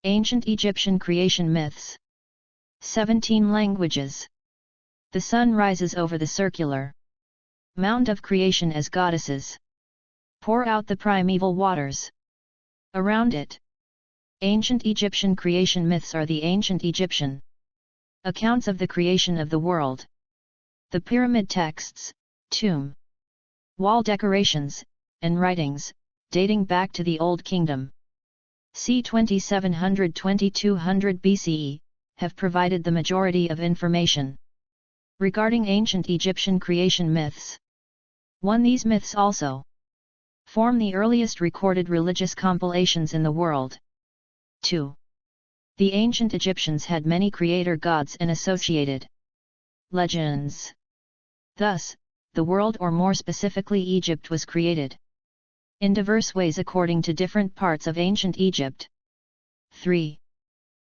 Ancient Egyptian creation myths. 17 languages. The sun rises over the circular mound of creation as goddesses pour out the primeval waters around it. Ancient Egyptian creation myths are the ancient Egyptian accounts of the creation of the world. The pyramid texts, tomb, wall decorations, and writings, dating back to the Old Kingdom, c. 2700–2200 BCE, have provided the majority of information regarding ancient Egyptian creation myths. 1. These myths also form the earliest recorded religious compilations in the world. 2. The ancient Egyptians had many creator gods and associated legends. Thus, the world, or more specifically Egypt, was created in diverse ways according to different parts of ancient Egypt. 3.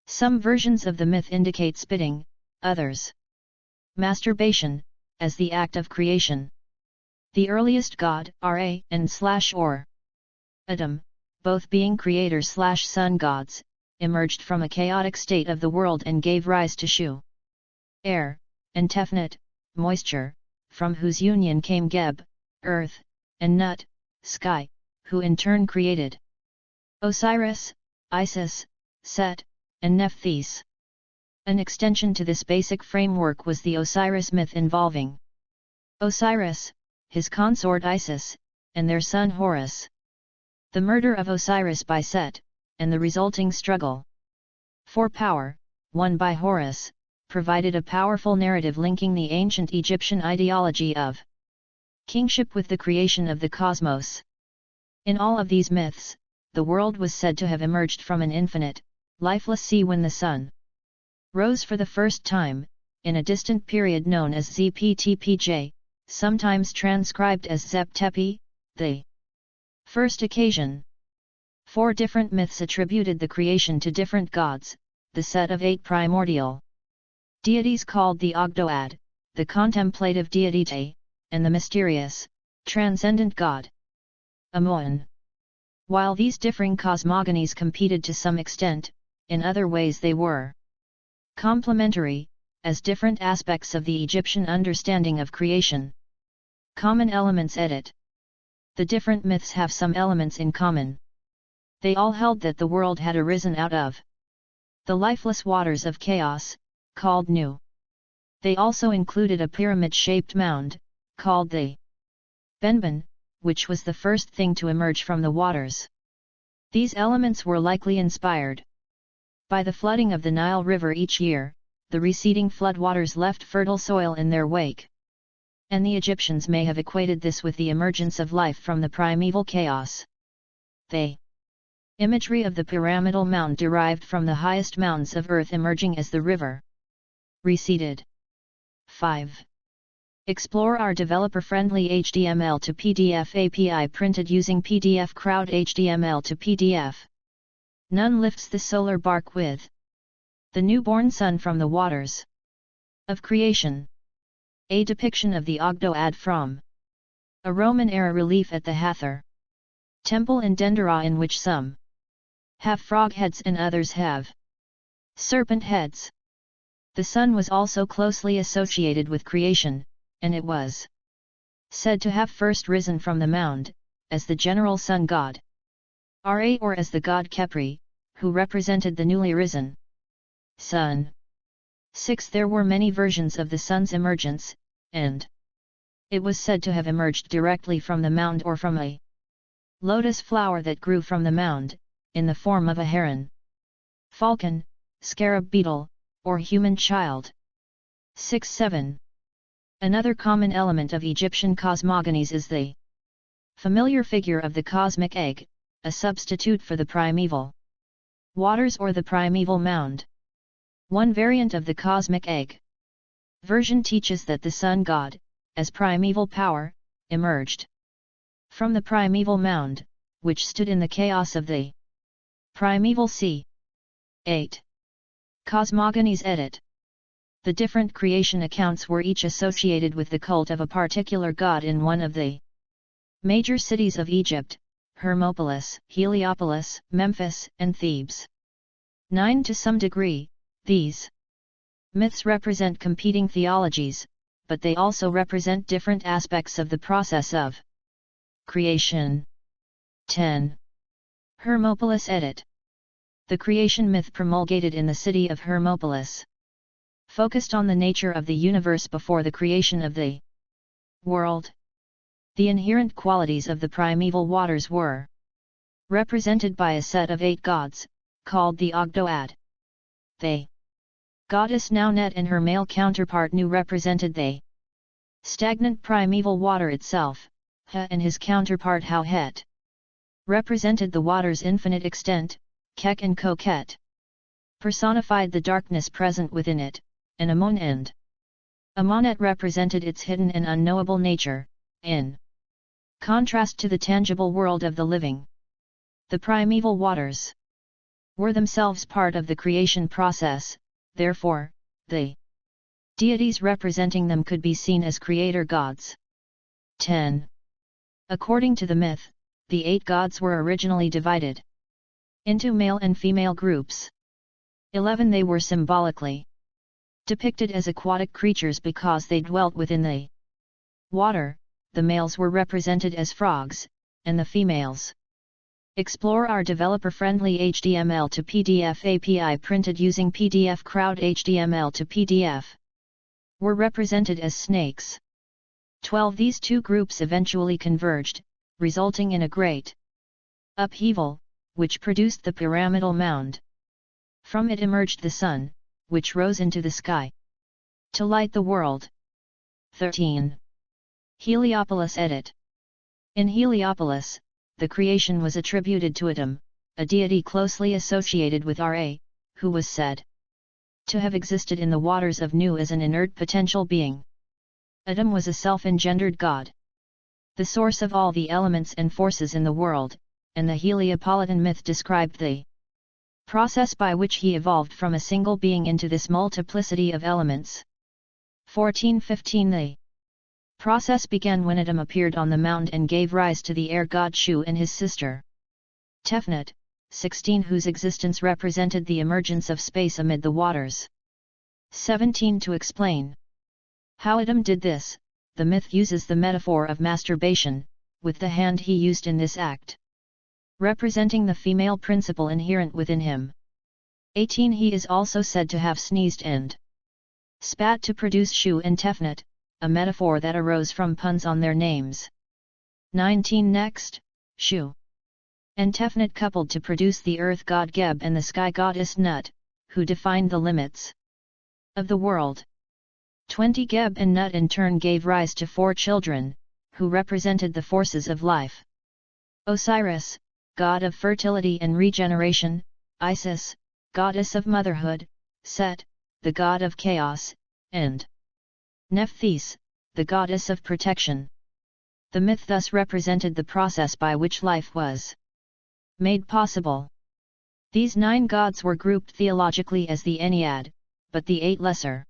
Some versions of the myth indicate spitting, others masturbation, as the act of creation. The earliest god, Ra and /or Adam, both being creator/sun gods, emerged from a chaotic state of the world and gave rise to Shu, air, and Tefnut, moisture, from whose union came Geb, earth, and Nut, sky, who in turn created Osiris, Isis, Set, and Nephthys. An extension to this basic framework was the Osiris myth involving Osiris, his consort Isis, and their son Horus. The murder of Osiris by Set, and the resulting struggle for power, won by Horus, provided a powerful narrative linking the ancient Egyptian ideology of kingship with the creation of the cosmos. In all of these myths, the world was said to have emerged from an infinite, lifeless sea when the sun rose for the first time, in a distant period known as Zptpj, sometimes transcribed as Zep-Tepi, the first occasion. 4 different myths attributed the creation to different gods, the set of 8 primordial deities called the Ogdoad, the contemplative deity Te, and the mysterious, transcendent god Amun. While these differing cosmogonies competed to some extent, in other ways they were complementary, as different aspects of the Egyptian understanding of creation. Common elements. Edit. The different myths have some elements in common. They all held that the world had arisen out of the lifeless waters of chaos, called Nu. They also included a pyramid-shaped mound, called the Benben, which was the first thing to emerge from the waters. These elements were likely inspired by the flooding of the Nile River each year. The receding floodwaters left fertile soil in their wake, and the Egyptians may have equated this with the emergence of life from the primeval chaos. The imagery of the pyramidal mound derived from the highest mounds of earth emerging as the river receded. 5. Explore our developer-friendly HTML to PDF API printed using PDF Crowd HTML to PDF. None lifts the solar bark with the newborn sun from the waters of creation. A depiction of the Ogdoad from a Roman-era relief at the Hathor temple in Dendera, in which some have frog heads and others have serpent heads. The sun was also closely associated with creation, and it was said to have first risen from the mound, as the general sun god Ra, or as the god Khepri, who represented the newly risen sun. 6. There were many versions of the sun's emergence, and it was said to have emerged directly from the mound or from a lotus flower that grew from the mound, in the form of a heron, falcon, scarab beetle, or human child. 6-7. Another common element of Egyptian cosmogonies is the familiar figure of the cosmic egg, a substitute for the primeval waters or the primeval mound. One variant of the cosmic egg version teaches that the sun god, as primeval power, emerged from the primeval mound, which stood in the chaos of the primeval sea. 8. Cosmogonies. Edit. The different creation accounts were each associated with the cult of a particular god in one of the major cities of Egypt: Hermopolis, Heliopolis, Memphis, and Thebes. 9. To some degree, these myths represent competing theologies, but they also represent different aspects of the process of creation. 10. Hermopolis edit. The creation myth promulgated in the city of Hermopolis focused on the nature of the universe before the creation of the world. The inherent qualities of the primeval waters were represented by a set of 8 gods, called the Ogdoad. The goddess Naunet and her male counterpart Nu represented the stagnant primeval water itself, Ha and his counterpart Hauhet represented the water's infinite extent, Kek and Koket personified the darkness present within it, and Amon and Amonet represented its hidden and unknowable nature, in contrast to the tangible world of the living. The primeval waters were themselves part of the creation process, therefore, the deities representing them could be seen as creator gods. 10. According to the myth, the 8 gods were originally divided into male and female groups. 11. They were symbolically depicted as aquatic creatures because they dwelt within the water. The males were represented as frogs, and the females. Explore our developer-friendly HTML to PDF API printed using PDF Crowd HTML to PDF. Were represented as snakes. 12. These 2 groups eventually converged, resulting in a great upheaval, which produced the pyramidal mound. From it emerged the sun, which rose into the sky to light the world. 13. Heliopolis edit. In Heliopolis, the creation was attributed to Atum, a deity closely associated with Ra, who was said to have existed in the waters of Nu as an inert potential being. Atum was a self-engendered god, the source of all the elements and forces in the world, and the Heliopolitan myth described the process by which he evolved from a single being into this multiplicity of elements. 1415. The process began when Atum appeared on the mound and gave rise to the air god Shu and his sister Tefnut, 16, whose existence represented the emergence of space amid the waters. 17. To explain how Atum did this, the myth uses the metaphor of masturbation, with the hand he used in this act representing the female principle inherent within him. 18. He is also said to have sneezed and spat to produce Shu and Tefnut, a metaphor that arose from puns on their names. 19. Next, Shu and Tefnut coupled to produce the earth god Geb and the sky goddess Nut, who defined the limits of the world. 20. Geb and Nut in turn gave rise to 4 children, who represented the forces of life. Osiris, god of fertility and regeneration, Isis, goddess of motherhood, Set, the god of chaos, and Nephthys, the goddess of protection. The myth thus represented the process by which life was made possible. These 9 gods were grouped theologically as the Ennead, but the 8 lesser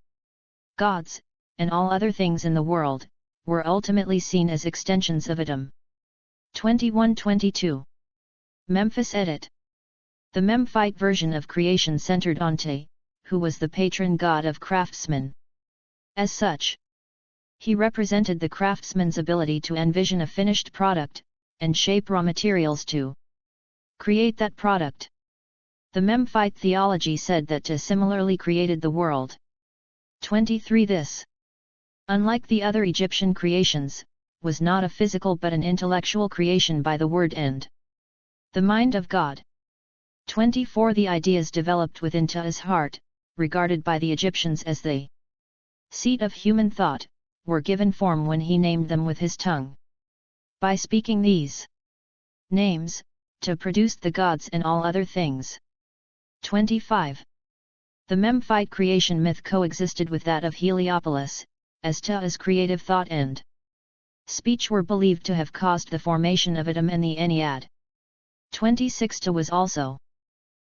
gods, and all other things in the world, were ultimately seen as extensions of Atum. 21-22. Memphis edit. The Memphite version of creation centered on Te, who was the patron god of craftsmen. As such, he represented the craftsman's ability to envision a finished product, and shape raw materials to create that product. The Memphite theology said that Te similarly created the world. 23. This, unlike the other Egyptian creations, was not a physical but an intellectual creation by the word and the mind of God. 24. The ideas developed within Te's heart, regarded by the Egyptians as the seat of human thought, were given form when he named them with his tongue. By speaking these names, Te produced the gods and all other things. 25. The Memphite creation myth coexisted with that of Heliopolis, as Te's creative thought and speech were believed to have caused the formation of Atum and the Ennead. 26. Te was also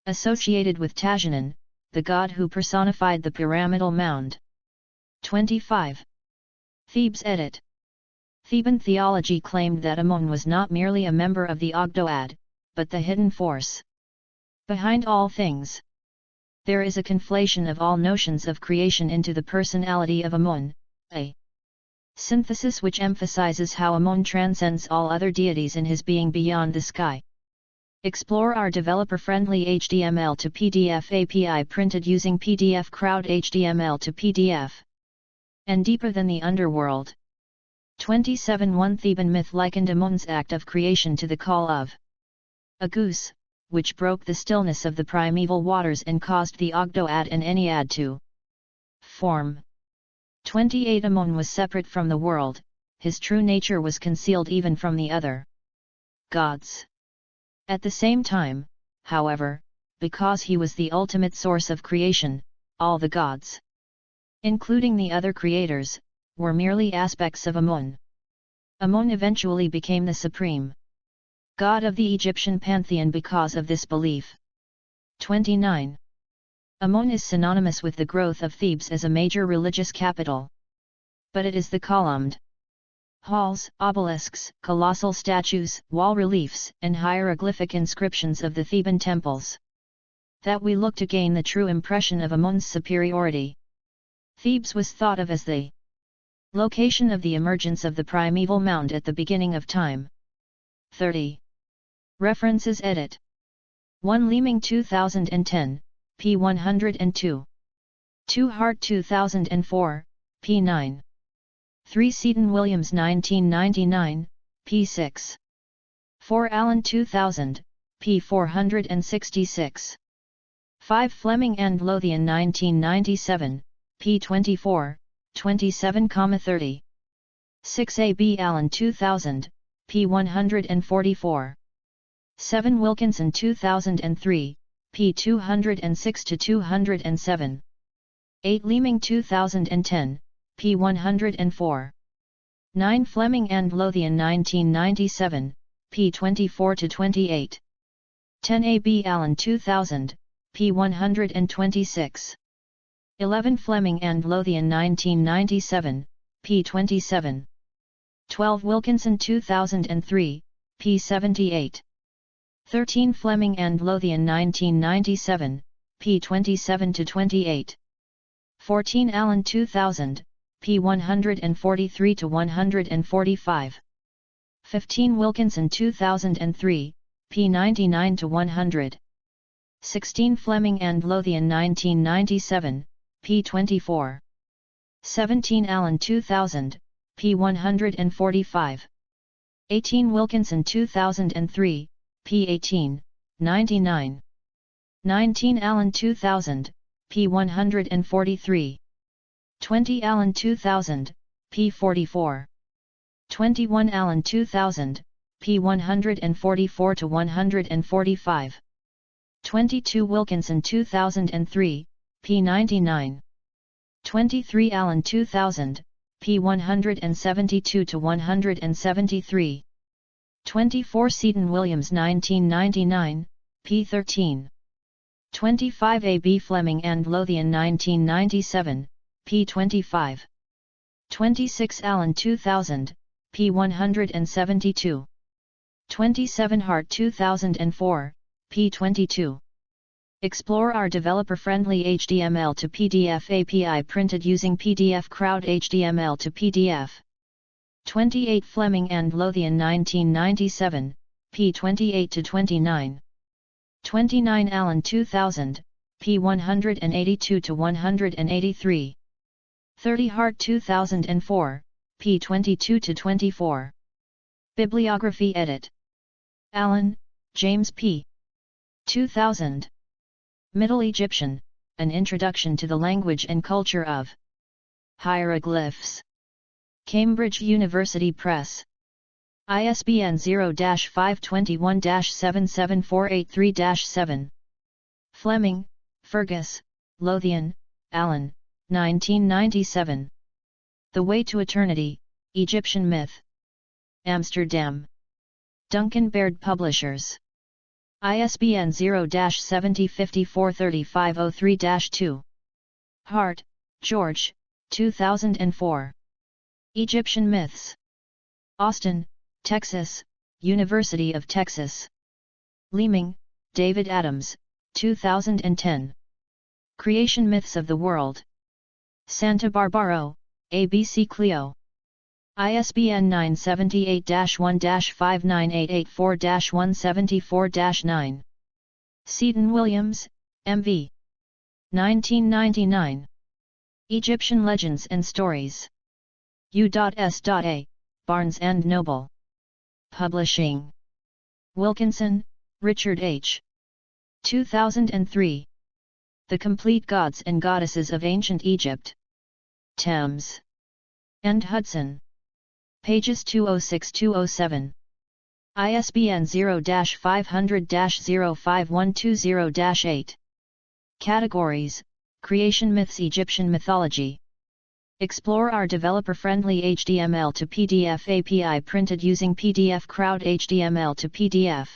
associated with Tajanan, the god who personified the pyramidal mound. 25. Thebes edit. Theban theology claimed that Amon was not merely a member of the Ogdoad, but the hidden force behind all things. There is a conflation of all notions of creation into the personality of Amun, a synthesis which emphasizes how Amun transcends all other deities in his being beyond the sky. Explore our developer-friendly HTML to PDF API printed using PDF Crowd HTML to PDF. And deeper than the underworld. 27 One Theban myth likened Amun's act of creation to the call of a goose, which broke the stillness of the primeval waters and caused the Ogdoad and Ennead to form. 28 Amun was separate from the world, his true nature was concealed even from the other gods. At the same time, however, because he was the ultimate source of creation, all the gods, including the other creators, were merely aspects of Amun. Amun eventually became the supreme god of the Egyptian pantheon because of this belief. 29. Amun is synonymous with the growth of Thebes as a major religious capital. But it is the columned halls, obelisks, colossal statues, wall reliefs, and hieroglyphic inscriptions of the Theban temples that we look to gain the true impression of Amun's superiority. Thebes was thought of as the location of the emergence of the primeval mound at the beginning of time. 30. References Edit. 1 Leeming 2010, p. 102. 2 Hart 2004, p. 9. 3 Seaton Williams 1999, p. 6. 4 Allen 2000, p. 466. 5 Fleming and Lothian 1997, p. 24, 27,30. 6 A. B. Allen 2000, p. 144. 7 Wilkinson 2003, p. 206-207. 8 Leeming 2010, p. 104. 9 Fleming and Lothian 1997, p. 24-28. 10 A. B. Allen 2000, p. 126. 11 Fleming and Lothian 1997, p. 27. 12 Wilkinson 2003, p. 78. 13 Fleming and Lothian 1997, p. 27-28. 14 Allen 2000, p. 143-145. 15 Wilkinson 2003, p. 99-100. 16 Fleming and Lothian 1997, p. 24. 17 Allen 2000, p. 145. 18 Wilkinson 2003, p. 18, 99. 19 Allen 2000, p. 143. 20 Allen 2000, p. 44. 21 Allen 2000, p. 144-145. 22 Wilkinson 2003, p. 99. 23 Allen 2000, p. 172-173. 24 Seaton Williams 1999, p. 13. 25 A. B. Fleming and Lothian 1997, p. 25. 26 Allen 2000, p. 172. 27 Hart 2004, p. 22. Explore our developer-friendly HTML to PDF API printed using PDF Crowd HTML to PDF. 28 Fleming and Lothian 1997, p. 28-29. 29 Allen 2000, p. 182-183. 30 Hart 2004, p. 22-24. Bibliography Edit. Allen, James P. 2000. Middle Egyptian, An Introduction to the Language and Culture of Hieroglyphs. Cambridge University Press. ISBN 0-521-77483-7. Fleming, Fergus, Lothian, Allen, 1997. The Way to Eternity, Egyptian Myth. Amsterdam. Duncan Baird Publishers. ISBN 0-70543503-2. Hart, George, 2004. Egyptian Myths. Austin, Texas, University of Texas. Leeming, David Adams, 2010. Creation Myths of the World. Santa Barbaro, ABC Clio. ISBN 978-1-59884-174-9. Seaton Williams, M.V. 1999. Egyptian Legends and Stories. U.S.A. Barnes & Noble. Publishing. Wilkinson, Richard H. 2003. The Complete Gods and Goddesses of Ancient Egypt. Thames. And Hudson. Pages 206-207. ISBN 0-500-05120-8. Categories: Creation Myths, Egyptian Mythology. Explore our developer-friendly HTML to PDF API printed using PDF Crowd HTML to PDF.